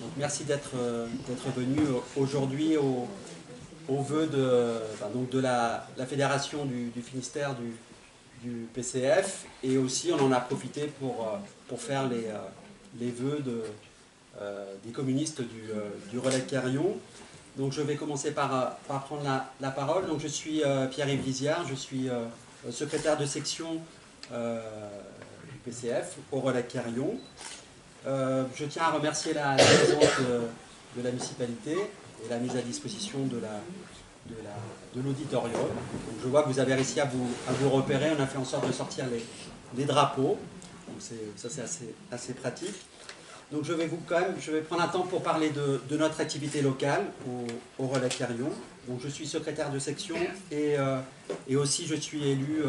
Donc, merci d'être venu aujourd'hui au vœu de la Fédération du Finistère du PCF, et aussi on en a profité pour faire les vœux des communistes du Relais de Carillon. Donc je vais commencer par prendre la parole. Donc je suis Pierre-Yves Liziard, je suis secrétaire de section du PCF au Relais de Carillon. Je tiens à remercier la présence de la municipalité et la mise à disposition de l'auditorium. Donc je vois que vous avez réussi à vous repérer. On a fait en sorte de sortir les drapeaux. Donc ça c'est assez pratique. Donc je vais prendre un temps pour parler de notre activité locale au Relais de Carillon. Donc je suis secrétaire de section et aussi je suis élu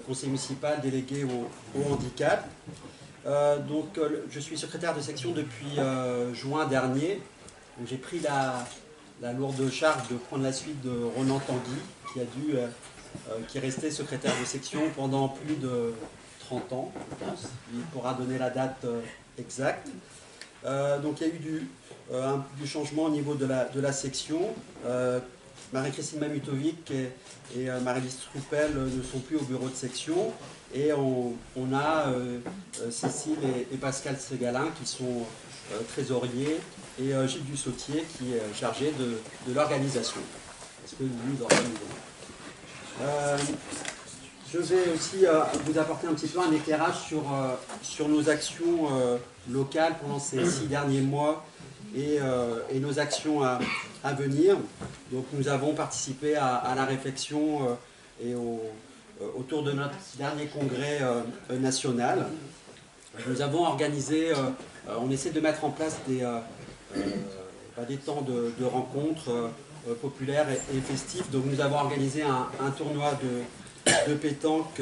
conseiller municipal délégué au handicap. Je suis secrétaire de section depuis juin dernier. J'ai pris la lourde charge de prendre la suite de Ronan Tanguy, qui est resté secrétaire de section pendant plus de 30 ans, je pense. Il pourra donner la date exacte. Donc il y a eu du changement au niveau de la section. Marie-Christine Mamutovic et Marie-Lise Troupel ne sont plus au bureau de section. Et on a Cécile et Pascal Ségalin qui sont trésoriers, et Gilles Dussautier qui est chargé de l'organisation. Est-ce que nous organisons Je vais aussi vous apporter un petit peu un éclairage sur nos actions locales pendant ces 6 derniers mois et nos actions à venir. Donc nous avons participé à la réflexion et autour de notre dernier congrès national. Nous avons organisé, on essaie de mettre en place des temps de rencontres populaires et festifs. Donc nous avons organisé un tournoi de pétanque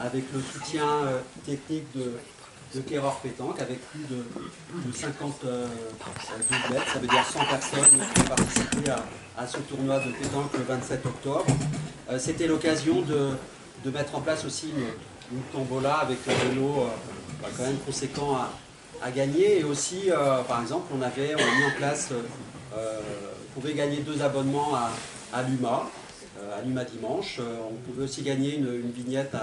avec le soutien technique de Kerror Pétanque, avec plus de 50 doublets, ça veut dire 100 personnes qui ont participé à ce tournoi de pétanque le 27 octobre. C'était l'occasion de mettre en place aussi une tombola avec un lot quand même conséquent à gagner. Et aussi, par exemple, on a mis en place, on pouvait gagner 2 abonnements à l'UMA dimanche. On pouvait aussi gagner une vignette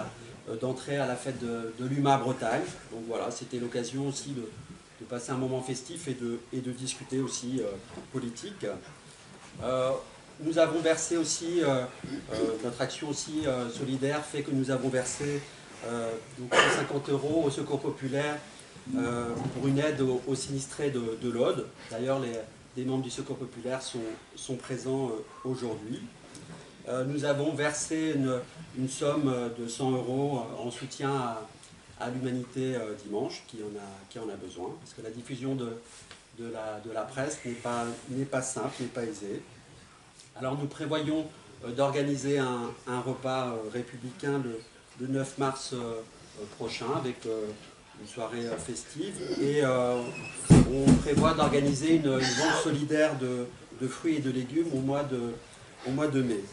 d'entrée à la fête de l'UMA Bretagne. Donc voilà, c'était l'occasion aussi de passer un moment festif et de discuter aussi politique. Nous avons versé aussi, notre action aussi solidaire fait que nous avons versé 150 € au Secours populaire pour une aide aux sinistrés de l'Aude. D'ailleurs, des membres du Secours populaire sont présents aujourd'hui. Nous avons versé une somme de 100 € en soutien à l'humanité dimanche, qui en a besoin, parce que la diffusion de la presse n'est pas simple, n'est pas aisée. Alors nous prévoyons d'organiser un repas républicain le 9 mars prochain avec une soirée festive, et on prévoit d'organiser une vente solidaire de fruits et de légumes au mois de mai.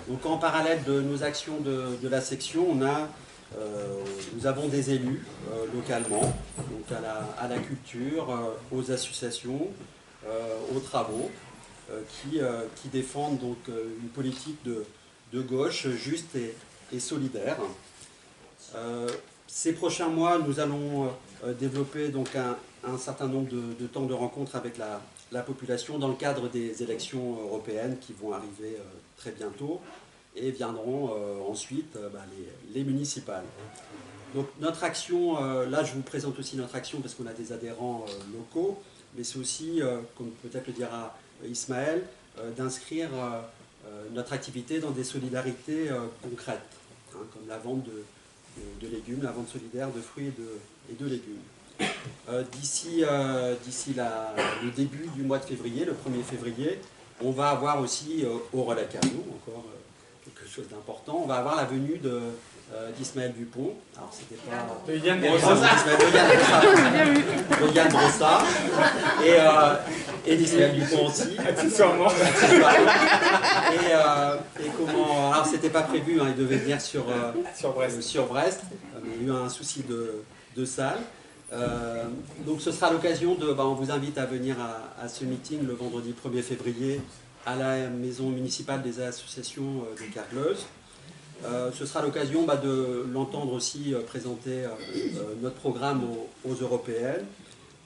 Donc en parallèle de nos actions de la section, nous avons des élus localement, donc à la culture, aux associations, aux travaux, qui défendent donc une politique de gauche juste et solidaire. Ces prochains mois, nous allons développer donc un certain nombre de temps de rencontre avec la population dans le cadre des élections européennes qui vont arriver très bientôt, et viendront ensuite les municipales. Donc notre action, là je vous présente aussi notre action parce qu'on a des adhérents locaux, mais c'est aussi, comme peut-être le dira Ismaël, d'inscrire notre activité dans des solidarités concrètes, hein, comme la vente de légumes, la vente solidaire de fruits et de légumes. D'ici le début du mois de février, le 1er février, on va avoir aussi au Relais de Carillon, encore quelque chose d'important, on va avoir la venue d'Ismaël Dupont. Alors c'était pas de Yann Brossard, de Yann Brossard et d'Ismaël Dupont aussi. Accessoirement. Et comment, alors c'était pas prévu, hein, il devait venir sur Brest, mais il y a eu un souci de salle. Donc ce sera l'occasion de... on vous invite à venir à ce meeting le vendredi 1er février à la maison municipale des associations de Kergleuse. Ce sera l'occasion de l'entendre aussi présenter notre programme aux européennes.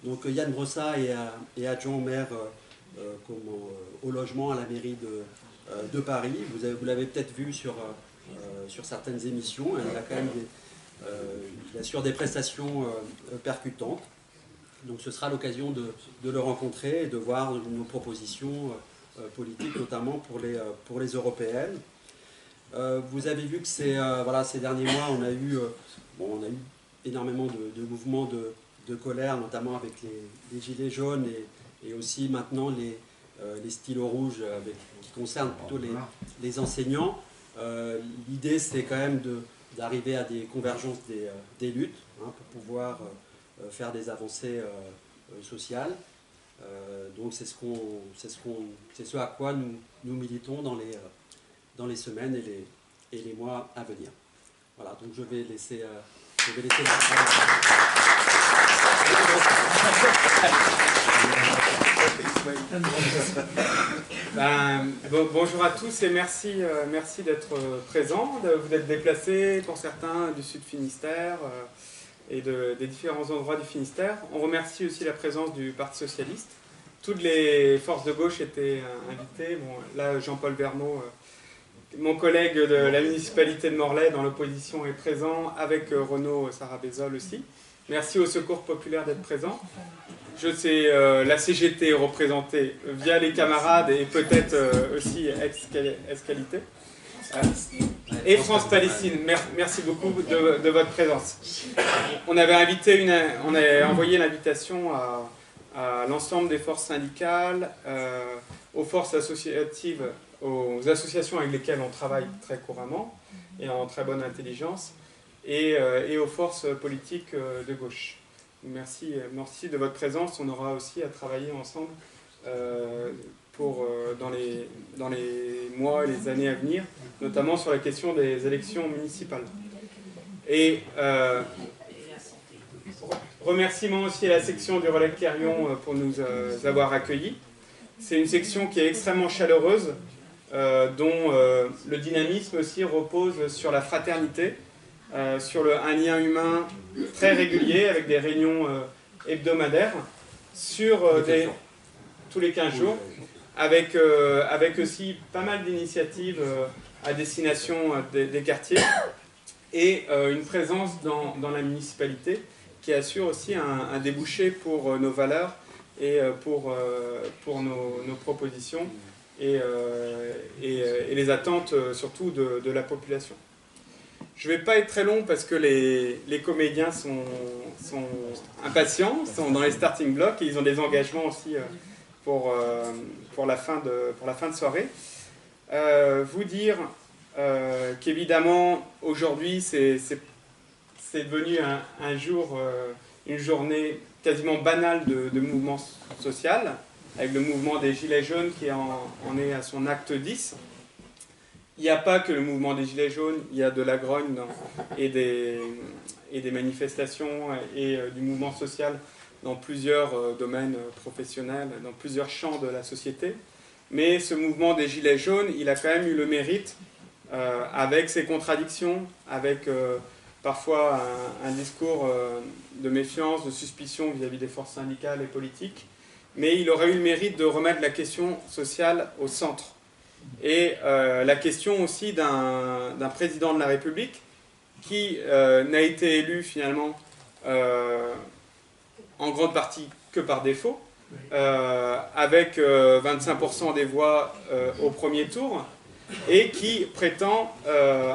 Donc Yann Brossat est adjoint au maire au logement à la mairie de Paris. Vous l'avez peut-être vu sur certaines émissions. Il a quand même il assure des prestations percutantes. Donc ce sera l'occasion de le rencontrer et de voir nos propositions politiques, notamment pour les européennes. Vous avez vu que ces derniers mois, on a eu énormément de mouvements de colère, notamment avec les gilets jaunes et aussi maintenant les stylos rouges qui concernent plutôt les enseignants. L'idée, c'est quand même d'arriver à des convergences des luttes pour pouvoir faire des avancées sociales. Donc c'est ce à quoi nous militons dans les semaines et les mois à venir. Voilà, donc je vais laisser la parole. Bonjour à tous et merci d'être présents, de vous être déplacés pour certains du Sud Finistère et des différents endroits du Finistère. On remercie aussi la présence du Parti Socialiste. Toutes les forces de gauche étaient invitées. Là, Jean-Paul Vermeau, mon collègue de la municipalité de Morlaix dans l'opposition, est présent, avec Renaud Sarabézol aussi. Merci au Secours Populaire d'être présent. Je sais, la CGT est représentée via les camarades et peut-être aussi ex-qualité. Et France-Palestine, merci beaucoup de votre présence. On a envoyé l'invitation à l'ensemble des forces syndicales, aux forces associatives, aux associations avec lesquelles on travaille très couramment et en très bonne intelligence, et aux forces politiques de gauche. Merci de votre présence. On aura aussi à travailler ensemble dans les mois et les années à venir, notamment sur la question des élections municipales. Et remerciements aussi à la section du Relais de Quérion pour nous avoir accueillis. C'est une section qui est extrêmement chaleureuse, dont le dynamisme aussi repose sur la fraternité, sur un lien humain très régulier avec des réunions hebdomadaires, tous les 15 jours, avec aussi pas mal d'initiatives à destination des quartiers et une présence dans la municipalité qui assure aussi un débouché pour nos valeurs et pour nos propositions et les attentes surtout de la population. Je ne vais pas être très long parce que les comédiens sont impatients, sont dans les starting blocks et ils ont des engagements aussi pour la fin de soirée. Vous dire qu'évidemment aujourd'hui c'est devenu une journée quasiment banale de mouvement social, avec le mouvement des Gilets jaunes qui en est à son acte 10. Il n'y a pas que le mouvement des Gilets jaunes, il y a de la grogne et des manifestations et du mouvement social dans plusieurs domaines professionnels, dans plusieurs champs de la société. Mais ce mouvement des Gilets jaunes, il a quand même eu le mérite, avec ses contradictions, avec parfois un discours de méfiance, de suspicion vis-à-vis des forces syndicales et politiques, mais il aurait eu le mérite de remettre la question sociale au centre. Et la question aussi d'un président de la République qui n'a été élu finalement en grande partie que par défaut, avec 25% des voix au premier tour, et qui prétend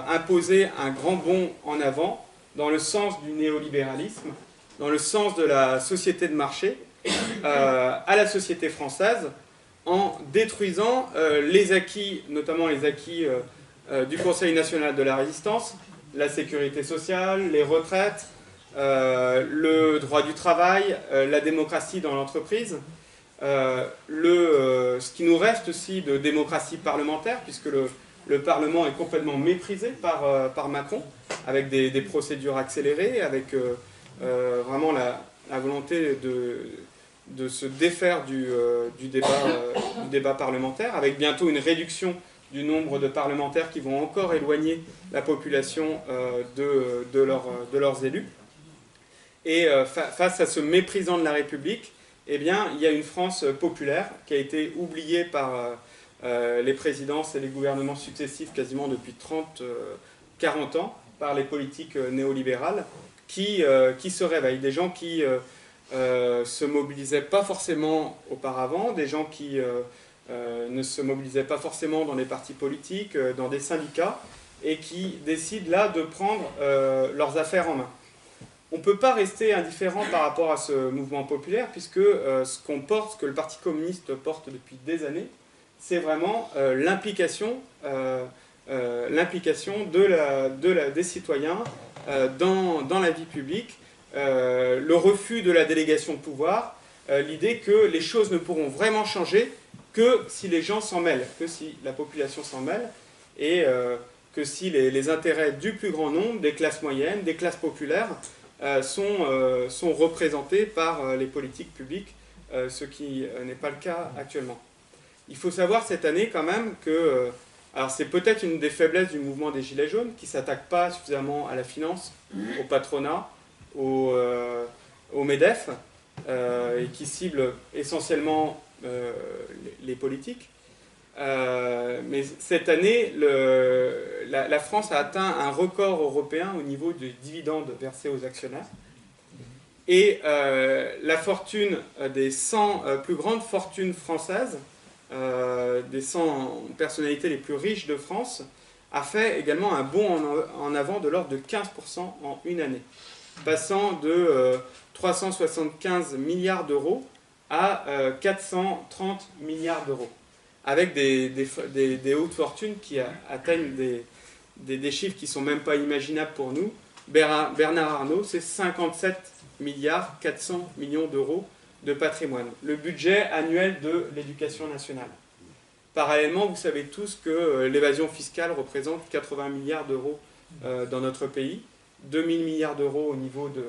imposer un grand bond en avant dans le sens du néolibéralisme, dans le sens de la société de marché, à la société française, en détruisant les acquis, notamment les acquis du Conseil national de la résistance, la sécurité sociale, les retraites, le droit du travail, la démocratie dans l'entreprise, ce qui nous reste aussi de démocratie parlementaire, puisque le Parlement est complètement méprisé par Macron, avec des procédures accélérées, avec vraiment la volonté de se défaire du débat parlementaire, avec bientôt une réduction du nombre de parlementaires qui vont encore éloigner la population de leurs élus. Et face à ce méprisant de la République, eh bien, il y a une France populaire qui a été oubliée par les présidences et les gouvernements successifs quasiment depuis 40 ans, par les politiques néolibérales, qui se réveillent. Des gens qui se mobilisaient pas forcément auparavant, des gens qui ne se mobilisaient pas forcément dans les partis politiques, dans des syndicats, et qui décident là de prendre leurs affaires en main. On ne peut pas rester indifférent par rapport à ce mouvement populaire, puisque ce qu'on porte, ce que le Parti communiste porte depuis des années, c'est vraiment l'implication des citoyens dans la vie publique, le refus de la délégation de pouvoir, l'idée que les choses ne pourront vraiment changer que si les gens s'en mêlent, que si la population s'en mêle, et que si les intérêts du plus grand nombre, des classes moyennes, des classes populaires, sont représentés par les politiques publiques, ce qui n'est pas le cas actuellement. Il faut savoir cette année quand même que, alors c'est peut-être une des faiblesses du mouvement des Gilets jaunes, qui ne s'attaque pas suffisamment à la finance, au patronat, au MEDEF, et qui cible essentiellement les politiques. Mais cette année, la France a atteint un record européen au niveau des dividendes versés aux actionnaires. Et la fortune des 100 plus grandes fortunes françaises, des 100 personnalités les plus riches de France, a fait également un bond en avant de l'ordre de 15% en une année, passant de 375 milliards d'euros à 430 milliards d'euros, avec des hautes fortunes qui atteignent des chiffres qui ne sont même pas imaginables pour nous. Bernard Arnault, c'est 57 milliards 400 millions d'euros de patrimoine, le budget annuel de l'éducation nationale. Parallèlement, vous savez tous que l'évasion fiscale représente 80 milliards d'euros dans notre pays, 2000 milliards d'euros au niveau de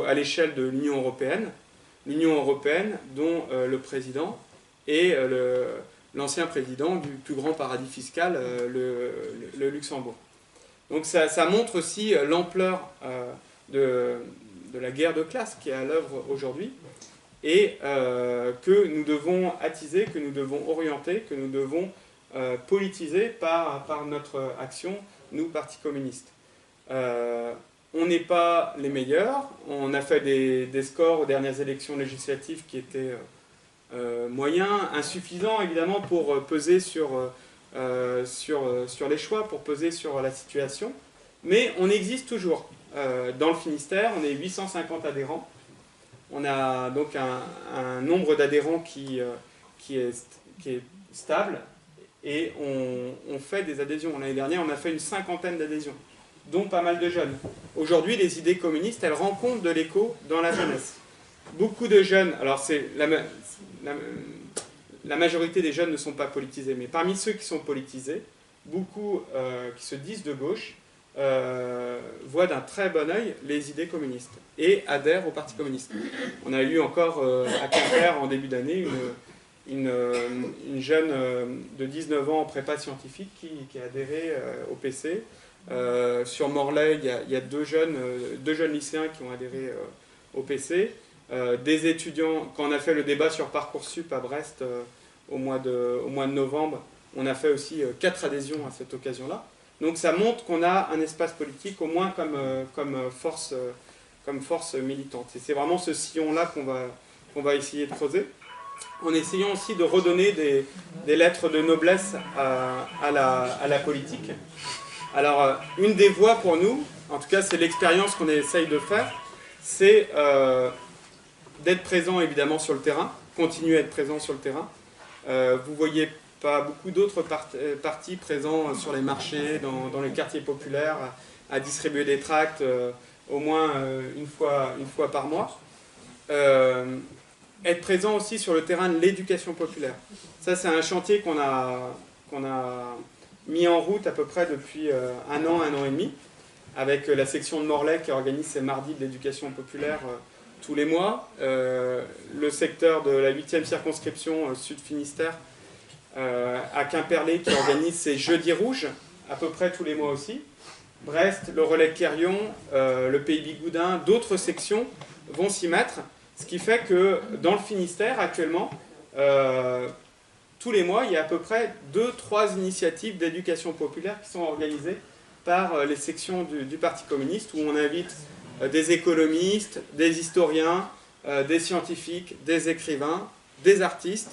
à l'échelle de l'Union européenne. L'Union européenne dont le président est l'ancien président du plus grand paradis fiscal, le Luxembourg. Donc ça montre aussi l'ampleur de la guerre de classe qui est à l'œuvre aujourd'hui, et que nous devons attiser, que nous devons orienter, que nous devons politiser par notre action, nous, Parti communiste. On n'est pas les meilleurs, on a fait des scores aux dernières élections législatives qui étaient moyens, insuffisants évidemment pour peser sur les choix, pour peser sur la situation, mais on existe toujours. Dans le Finistère, on est 850 adhérents. On a donc un nombre d'adhérents qui est stable, et on fait des adhésions. L'année dernière, on a fait une 50aine d'adhésions, dont pas mal de jeunes. Aujourd'hui, les idées communistes, elles rencontrent de l'écho dans la jeunesse. Beaucoup de jeunes, alors c'est la majorité des jeunes ne sont pas politisés, mais parmi ceux qui sont politisés, beaucoup qui se disent de gauche, voient d'un très bon œil les idées communistes et adhèrent au Parti communiste. On a eu encore à Quimper en début d'année une jeune de 19 ans en prépa scientifique qui a adhéré au PC. Sur Morlaix, il y a deux jeunes lycéens qui ont adhéré au PC. Des étudiants, quand on a fait le débat sur Parcoursup à Brest au mois de novembre, on a fait aussi 4 adhésions à cette occasion-là. Donc ça montre qu'on a un espace politique au moins comme force militante. Et c'est vraiment ce sillon-là qu'on va essayer de creuser, en essayant aussi de redonner des lettres de noblesse à la politique. Alors, une des voies pour nous, en tout cas c'est l'expérience qu'on essaye de faire, c'est d'être présent évidemment sur le terrain, continuer à être présent sur le terrain. Vous voyez pas beaucoup d'autres partis présents sur les marchés, dans les quartiers populaires, à distribuer des tracts au moins une fois par mois. Être présent aussi sur le terrain de l'éducation populaire. Ça, c'est un chantier qu'on a mis en route à peu près depuis un an et demi, avec la section de Morlaix qui organise ces mardis de l'éducation populaire tous les mois. Le secteur de la 8e circonscription Sud Finistère à Quimperlé qui organise ses Jeudis Rouges, à peu près tous les mois aussi. Brest, le Relais Quérion, le Pays Bigoudin, d'autres sections vont s'y mettre. Ce qui fait que dans le Finistère, actuellement, tous les mois, il y a à peu près 2-3 initiatives d'éducation populaire qui sont organisées par les sections du Parti communiste, où on invite des économistes, des historiens, des scientifiques, des écrivains, des artistes,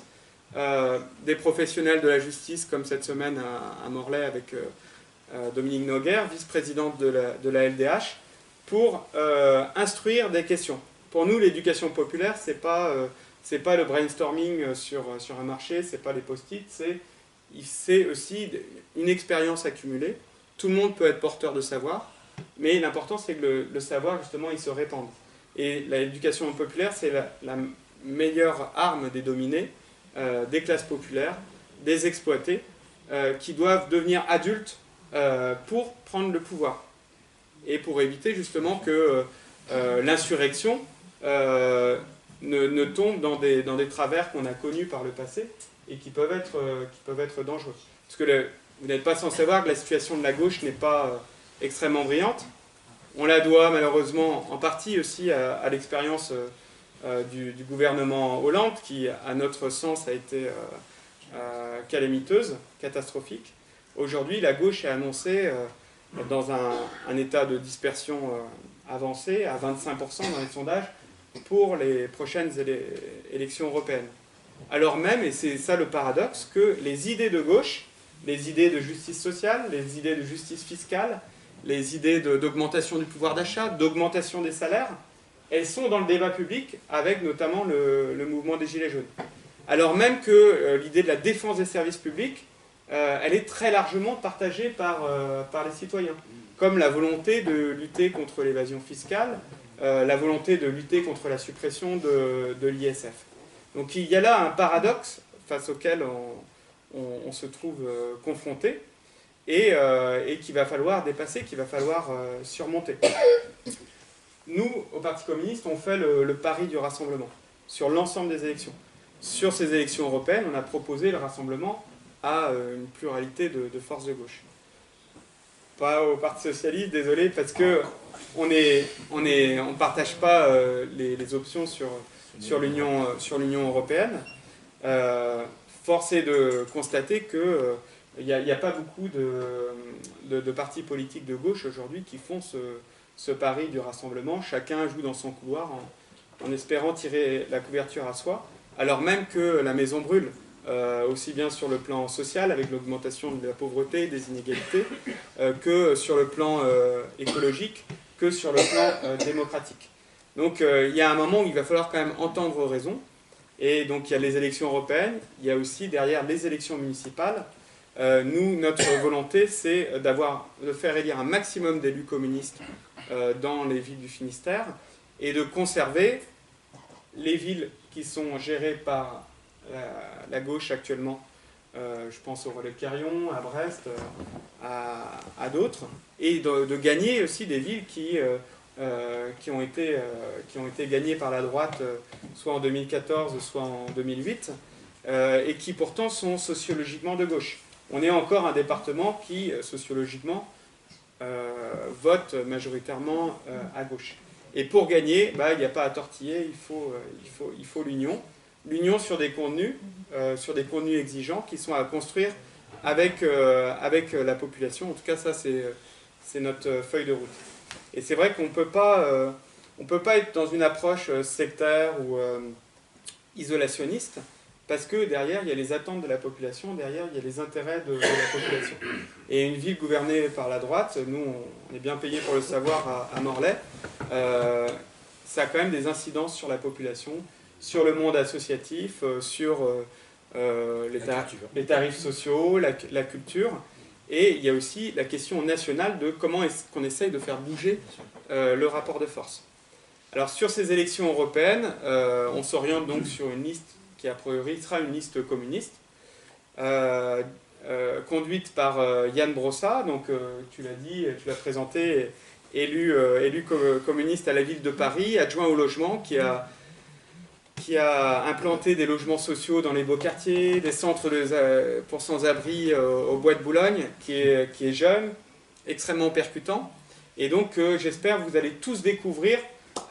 des professionnels de la justice, comme cette semaine à Morlaix avec Dominique Noguer, vice-présidente de la LDH, pour instruire des questions. Pour nous, l'éducation populaire, c'est pas le brainstorming sur un marché, c'est pas les post-it, c'est aussi une expérience accumulée. Tout le monde peut être porteur de savoir, mais l'important c'est que le savoir, justement, il se répande. Et l'éducation populaire, c'est la meilleure arme des dominés, des classes populaires, des exploités, qui doivent devenir adultes pour prendre le pouvoir. Et pour éviter justement que l'insurrection ne tombe dans des travers qu'on a connus par le passé et qui peuvent être dangereux. Parce que vous n'êtes pas sans savoir que la situation de la gauche n'est pas extrêmement brillante. On la doit malheureusement en partie aussi à l'expérience du gouvernement Hollande qui, à notre sens, a été calamiteuse, catastrophique. Aujourd'hui, la gauche est annoncée dans un état de dispersion avancé, à 25% dans les sondages, pour les prochaines élections européennes. Alors même, et c'est ça le paradoxe, que les idées de gauche, les idées de justice sociale, les idées de justice fiscale, les idées d'augmentation du pouvoir d'achat, d'augmentation des salaires, elles sont dans le débat public avec notamment le mouvement des Gilets jaunes. Alors même que l'idée de la défense des services publics, elle est très largement partagée par les citoyens, comme la volonté de lutter contre l'évasion fiscale, la volonté de lutter contre la suppression de l'ISF. Donc il y a là un paradoxe face auquel on se trouve confronté et qu'il va falloir dépasser, qu'il va falloir surmonter. Nous, au Parti communiste, on fait le pari du rassemblement sur l'ensemble des élections. Sur ces élections européennes, on a proposé le rassemblement à une pluralité de forces de gauche. Pas au Parti socialiste, désolé, parce que on partage pas les options sur l'Union européenne. Force est de constater que il n'y a pas beaucoup de partis politiques de gauche aujourd'hui qui font ce pari du rassemblement. Chacun joue dans son couloir en espérant tirer la couverture à soi, alors même que la maison brûle, aussi bien sur le plan social, avec l'augmentation de la pauvreté, des inégalités, que sur le plan écologique, que sur le plan démocratique. Donc il y a un moment où il va falloir quand même entendre raison. Et donc il y a les élections européennes, il y a aussi derrière les élections municipales. Nous, notre volonté, c'est de faire élire un maximum d'élus communistes dans les villes du Finistère et de conserver les villes qui sont gérées par la gauche actuellement. Je pense au Relais Quérion, à Brest, à d'autres, et de gagner aussi des villes qui ont été gagnées par la droite, soit en 2014, soit en 2008, et qui pourtant sont sociologiquement de gauche. On est encore un département qui, sociologiquement, vote majoritairement à gauche. Et pour gagner, il n'y a pas à tortiller, il faut l'union. L'union sur des contenus exigeants qui sont à construire avec la population. En tout cas, ça, c'est notre feuille de route. Et c'est vrai qu'on ne peut pas être dans une approche sectaire ou isolationniste, parce que derrière, il y a les attentes de la population, derrière, il y a les intérêts de la population. Et une ville gouvernée par la droite, nous, on est bien payé pour le savoir à Morlaix, ça a quand même des incidences sur la population, sur le monde associatif, sur les tarifs sociaux, la culture. Et il y a aussi la question nationale de comment est-ce qu'on essaye de faire bouger le rapport de force. Alors sur ces élections européennes, on s'oriente donc sur une liste qui a priori sera une liste communiste, conduite par Yann Brossa, donc tu l'as dit, tu l'as présenté, élu communiste à la ville de Paris, adjoint au logement, qui a implanté des logements sociaux dans les beaux quartiers, des centres pour sans-abri au Bois de Boulogne, qui est jeune, extrêmement percutant. Et donc, j'espère que vous allez tous découvrir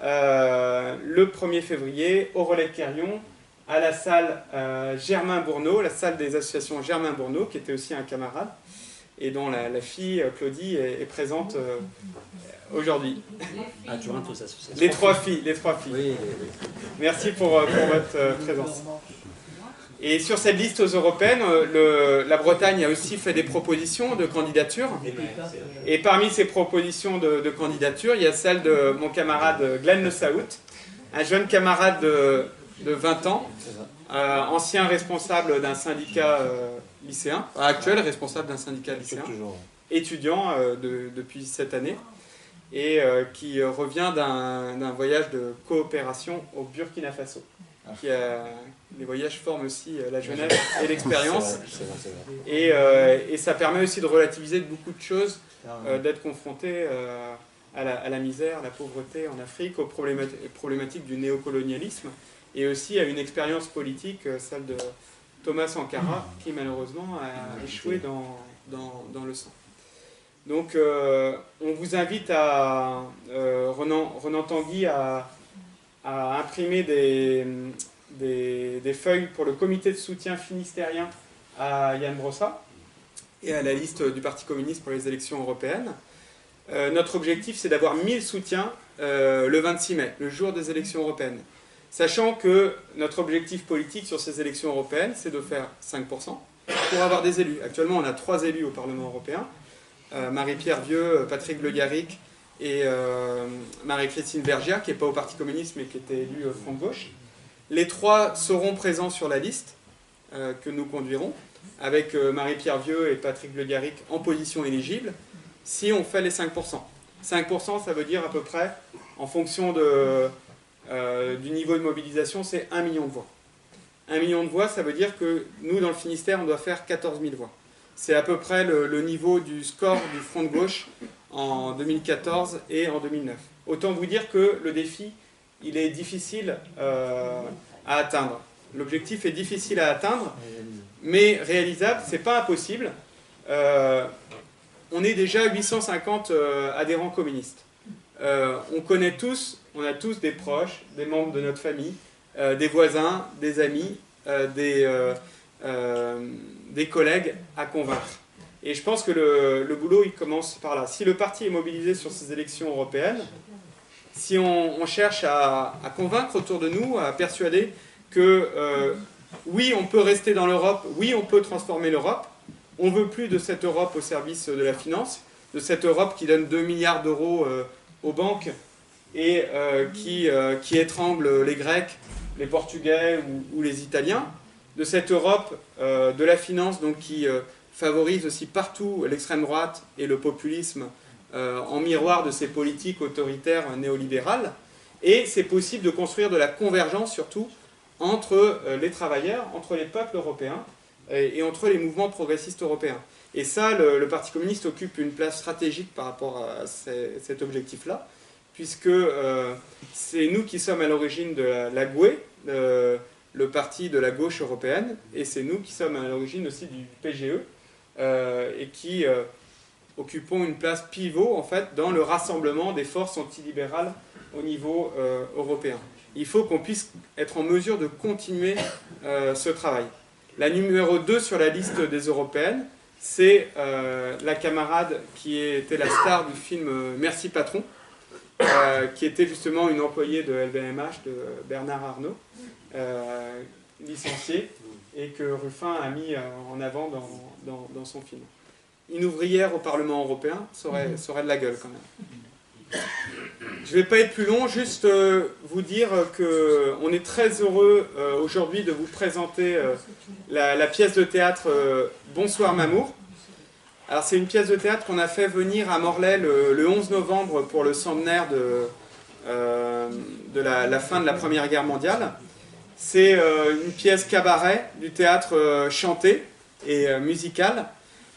le 1er février au Relais de Quérion, à la salle Germain Bourneau, la salle des associations Germain Bourneau, qui était aussi un camarade, et dont la fille, Claudie, est présente aujourd'hui. Adjointe aux associations. Les trois filles. Oui. Merci pour votre présence. Et sur cette liste aux européennes, la Bretagne a aussi fait des propositions de candidature. Et parmi ces propositions de candidature, il y a celle de mon camarade Glenn Le Saout, un jeune camarade de 20 ans, ancien responsable d'un syndicat lycéen, actuel responsable d'un syndicat lycéen, étudiant depuis cette année, et qui revient d'un voyage de coopération au Burkina Faso. Les voyages forment aussi la jeunesse et l'expérience. Et ça permet aussi de relativiser beaucoup de choses, d'être confronté à la misère, à la pauvreté en Afrique, aux problématiques du néocolonialisme, et aussi à une expérience politique, celle de Thomas Sankara, qui malheureusement a échoué dans le sang. Donc on vous invite Renan Tanguy à imprimer des feuilles pour le comité de soutien finistérien à Yann Brossa et à la liste du Parti communiste pour les élections européennes. Notre objectif, c'est d'avoir 1000 soutiens le 26 mai, le jour des élections européennes. Sachant que notre objectif politique sur ces élections européennes, c'est de faire 5% pour avoir des élus. Actuellement, on a 3 élus au Parlement européen. Marie-Pierre Vieux, Patrick Le Garric et Marie-Christine Vergiat, qui n'est pas au Parti communiste mais qui était élue Front de Gauche. Les 3 seront présents sur la liste que nous conduirons, avec Marie-Pierre Vieux et Patrick Le Garric en position éligible, si on fait les 5%. 5%, ça veut dire à peu près, en fonction du niveau de mobilisation, c'est 1 million de voix. 1 million de voix, ça veut dire que nous, dans le Finistère, on doit faire 14 000 voix. C'est à peu près le niveau du score du Front de Gauche en 2014 et en 2009. Autant vous dire que le défi, il est difficile à atteindre. L'objectif est difficile à atteindre, mais réalisable, c'est pas impossible. On est déjà 850 adhérents communistes. On connaît tous, on a tous des proches, des membres de notre famille, des voisins, des amis, des collègues à convaincre. Et je pense que le boulot, il commence par là. Si le parti est mobilisé sur ces élections européennes, si on cherche à convaincre autour de nous, à persuader que oui, on peut rester dans l'Europe, oui, on peut transformer l'Europe, on ne veut plus de cette Europe au service de la finance, de cette Europe qui donne 2 milliards d'euros aux banques et qui étrangle les Grecs, les Portugais ou les Italiens, de cette Europe de la finance donc, qui favorise aussi partout l'extrême droite et le populisme en miroir de ces politiques autoritaires néolibérales. Et c'est possible de construire de la convergence surtout entre les travailleurs, entre les peuples européens et entre les mouvements progressistes européens. Et ça, le Parti communiste occupe une place stratégique par rapport à cet objectif-là, puisque c'est nous qui sommes à l'origine de la GUE, le parti de la gauche européenne, et c'est nous qui sommes à l'origine aussi du PGE, et qui occupons une place pivot en fait, dans le rassemblement des forces antilibérales au niveau européen. Il faut qu'on puisse être en mesure de continuer ce travail. La numéro 2 sur la liste des européennes, c'est la camarade qui était la star du film Merci Patron, qui était justement une employée de LVMH, de Bernard Arnault, licenciée, et que Ruffin a mis en avant dans son film. Une ouvrière au Parlement européen, ça aurait de la gueule quand même. Je ne vais pas être plus long, juste vous dire qu'on est très heureux aujourd'hui de vous présenter la pièce de théâtre Bonsoir Mamour. Alors c'est une pièce de théâtre qu'on a fait venir à Morlaix le 11 novembre pour le centenaire de la fin de la Première Guerre mondiale. C'est une pièce cabaret du théâtre chanté et musical.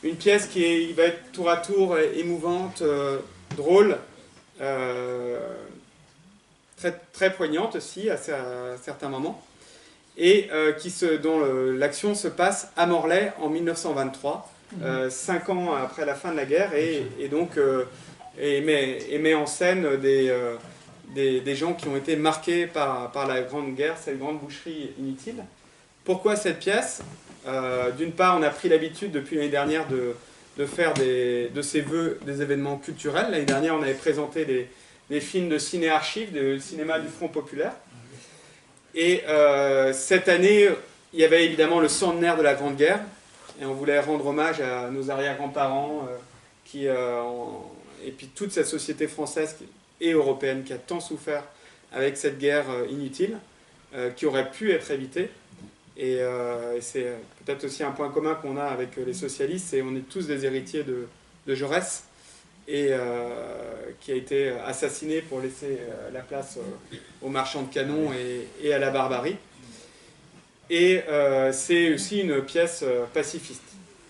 Une pièce qui va être tour à tour émouvante, drôle, très, très poignante aussi à certains moments, et dont l'action se passe à Morlaix en 1923, 5 ans après la fin de la guerre, et donc met en scène des gens qui ont été marqués par la Grande Guerre, cette grande boucherie inutile. Pourquoi cette pièce? D'une part, on a pris l'habitude depuis l'année dernière de faire de ces vœux des événements culturels. L'année dernière, on avait présenté des films de ciné-archives, de cinéma du Front Populaire. Et cette année, il y avait évidemment le centenaire de la Grande Guerre, et on voulait rendre hommage à nos arrière-grands-parents, et puis toute cette société française et européenne qui a tant souffert avec cette guerre inutile, qui aurait pu être évitée. Et c'est peut-être aussi un point commun qu'on a avec les socialistes, c'est on est tous des héritiers de Jaurès, et qui a été assassiné pour laisser la place aux marchands de canons et à la barbarie. Et c'est aussi une pièce pacifiste.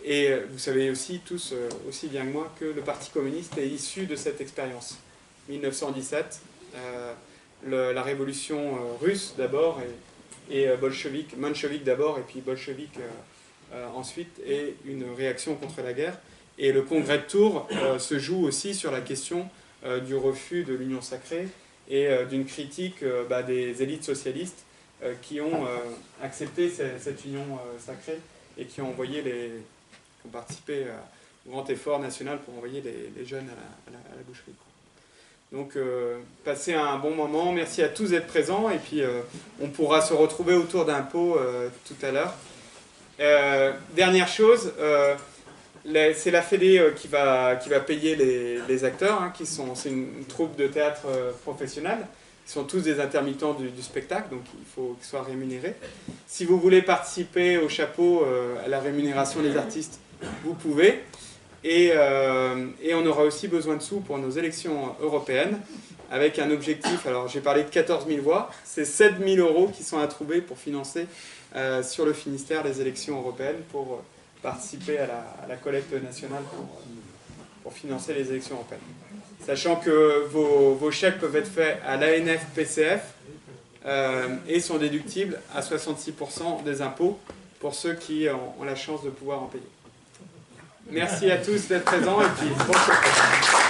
Et vous savez aussi tous, aussi bien que moi, que le Parti communiste est issu de cette expérience. 1917, la révolution russe d'abord, et menchevique d'abord, et puis bolchevique ensuite, et une réaction contre la guerre. Et le congrès de Tours se joue aussi sur la question du refus de l'union sacrée et d'une critique des élites socialistes qui ont accepté cette union sacrée et qui ont participé au grand effort national pour envoyer les jeunes à la boucherie. Donc, passez un bon moment. Merci à tous d'être présents. Et puis, on pourra se retrouver autour d'un pot tout à l'heure. Dernière chose, c'est la Fédé qui va payer les acteurs. Hein, c'est une troupe de théâtre professionnelle. Ils sont tous des intermittents du spectacle, donc il faut qu'ils soient rémunérés. Si vous voulez participer au chapeau à la rémunération des artistes, vous pouvez. Et on aura aussi besoin de sous pour nos élections européennes, avec un objectif, alors j'ai parlé de 14 000 voix, c'est 7 000 € qui sont à trouver pour financer sur le Finistère les élections européennes, pour participer à la collecte nationale pour financer les élections européennes. Sachant que vos chèques peuvent être faits à l'ANF-PCF et sont déductibles à 66% des impôts pour ceux qui ont la chance de pouvoir en payer. Merci à tous d'être présents et puis bonne soirée.